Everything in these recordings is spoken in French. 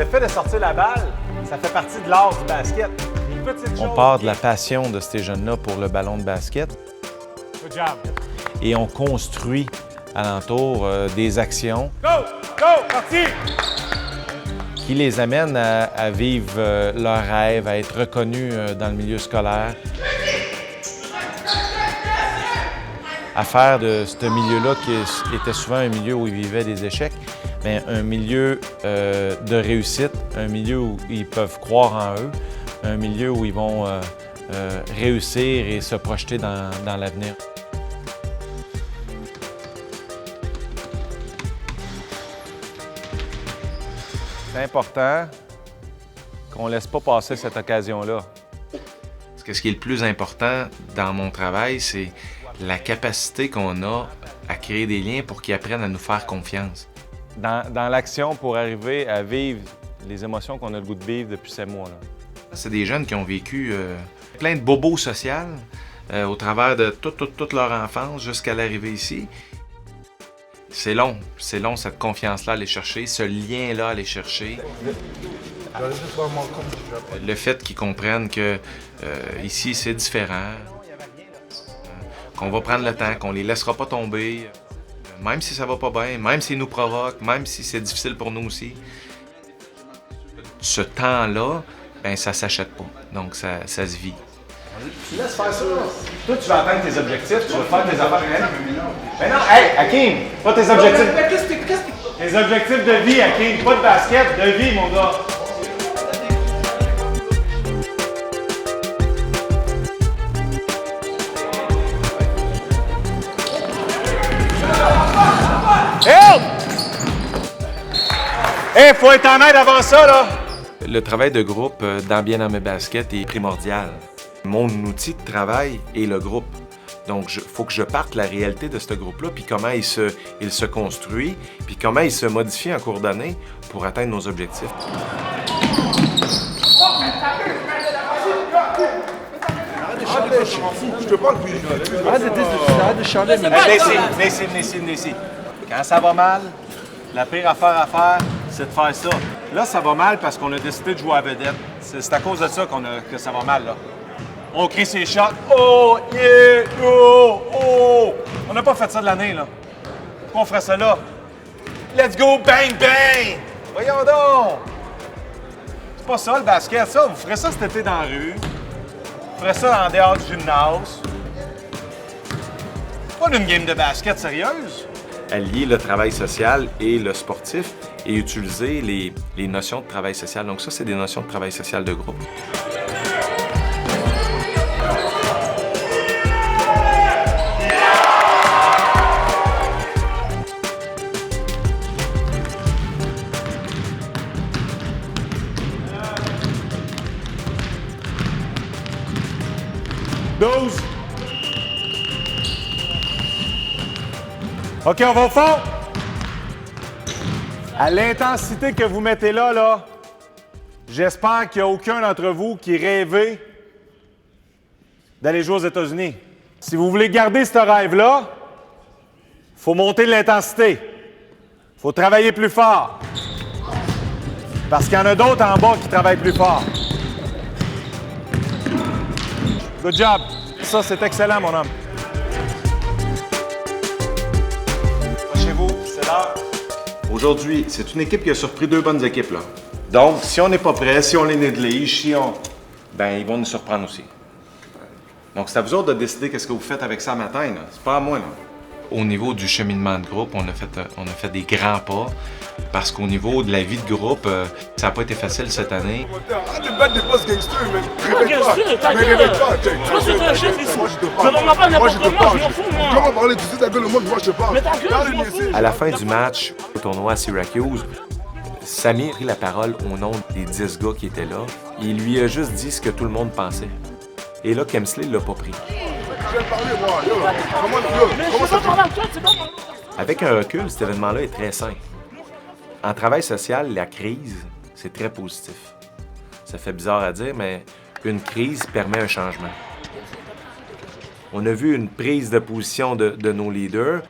fait de sortir la balle, ça fait partie de l'art du basket. On part de la passion de ces jeunes-là pour le ballon de basket. Good job. Et on construit alentour des actions parti! qui les amènent à vivre leurs rêves, à être reconnus dans le milieu scolaire, à faire de ce milieu-là, qui était souvent un milieu où ils vivaient des échecs, mais un milieu de réussite, un milieu où ils peuvent croire en eux, un milieu où ils vont réussir et se projeter dans l'avenir. C'est important qu'on ne laisse pas passer cette occasion-là. Parce que ce qui est le plus important dans mon travail, c'est la capacité qu'on a à créer des liens pour qu'ils apprennent à nous faire confiance. Dans l'action pour arriver à vivre les émotions qu'on a le goût de vivre depuis ces mois-là. C'est des jeunes qui ont vécu plein de bobos sociaux au travers de toute leur enfance jusqu'à l'arrivée ici. C'est long cette confiance-là à aller chercher, ce lien-là à aller chercher. Le fait qu'ils comprennent que ici c'est différent, qu'on va prendre le temps, qu'on les laissera pas tomber, même si ça va pas bien, même s'ils nous provoquent, même si c'est difficile pour nous aussi. Ce temps-là, ben ça s'achète pas, donc ça se vit. Tu laisses faire ça. Toi, tu vas atteindre tes objectifs, tu vas faire tes affaires réelles. Mais non, hey, Hakim, pas tes objectifs. Tes objectifs de vie, Hakim, pas de basket, de vie, mon gars. Help! Hey, faut être en aide avant ça, là. Le travail de groupe dans Bien dans mes baskets est primordial. Mon outil de travail est le groupe. Donc, il faut que je parte la réalité de ce groupe-là, puis comment il se construit, puis comment il se modifie en cours d'année pour atteindre nos objectifs. Je te parle plus. Arrête de charler, mais Nessim. Quand ça va mal, la pire affaire à faire, c'est de faire ça. Là, ça va mal parce qu'on a décidé de jouer à vedette. C'est à cause de ça que ça va mal, là. On crie ses shots. Oh, yeah, oh, oh. On n'a pas fait ça de l'année, là. Pourquoi on ferait ça là? Let's go, bang, bang! Voyons donc! C'est pas ça, le basket, ça. Vous ferez ça cet été dans la rue. Vous ferez ça en dehors du gymnase. Pas d'une game de basket sérieuse. Allier le travail social et le sportif et utiliser les notions de travail social. Donc ça, c'est des notions de travail social de groupe. OK, on va au fond. À l'intensité que vous mettez là, j'espère qu'il n'y a aucun d'entre vous qui rêvait d'aller jouer aux États-Unis. Si vous voulez garder ce rêve-là, il faut monter l'intensité. Il faut travailler plus fort. Parce qu'il y en a d'autres en bas qui travaillent plus fort. Good job. Ça, c'est excellent, mon homme. Aujourd'hui, c'est une équipe qui a surpris deux bonnes équipes, là. Donc, si on n'est pas prêt, si on les néglige, ben, ils vont nous surprendre aussi. Donc, c'est à vous autres de décider qu'est-ce que vous faites avec ça matin, là. C'est pas à moi, là. Au niveau du cheminement de groupe, on a fait des grands pas parce qu'au niveau de la vie de groupe, ça n'a pas été facile cette année. Arrête de battre des postes gangsters, mais réveille-toi. Mais réveille-toi, Moi, c'est toi le chef ici. Moi, je te Je parle. ne pas Moi, je n'importe te comment, parle. je m'en fous, moi. Comment parler, tu sais ta gueule, moi, je te parle. Mais ta gueule, Parle, je m'en laissez. fous. À la fin du match, au tournoi à Syracuse, Samy a pris la parole au nom des 10 gars qui étaient là. Il lui a juste dit ce que tout le monde pensait. Et là, Kemsley ne l'a pas pris. Je vais te parler, moi. Yo, comment ça fait? Avec un recul, cet événement-là est très sain. En travail social, la crise, c'est très positif. Ça fait bizarre à dire, mais une crise permet un changement. On a vu une prise de position de nos leaders.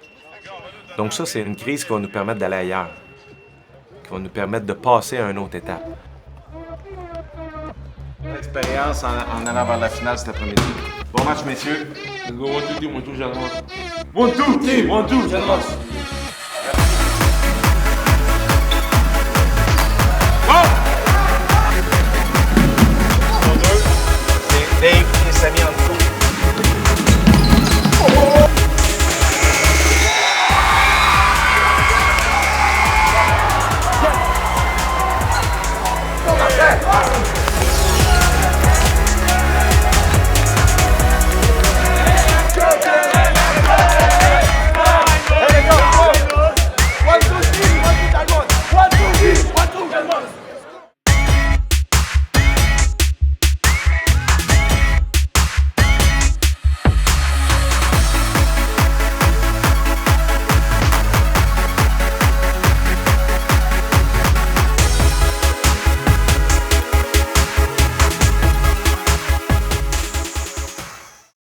Donc ça, c'est une crise qui va nous permettre d'aller ailleurs. qui va nous permettre de passer à une autre étape. L'expérience en allant vers la finale cet après-midi. Bon match, messieurs. Let's go, 1, 2, team, 1, 2, Jalmos. 1, 2, team, 1, 2, Jalmos. Dave et Samy en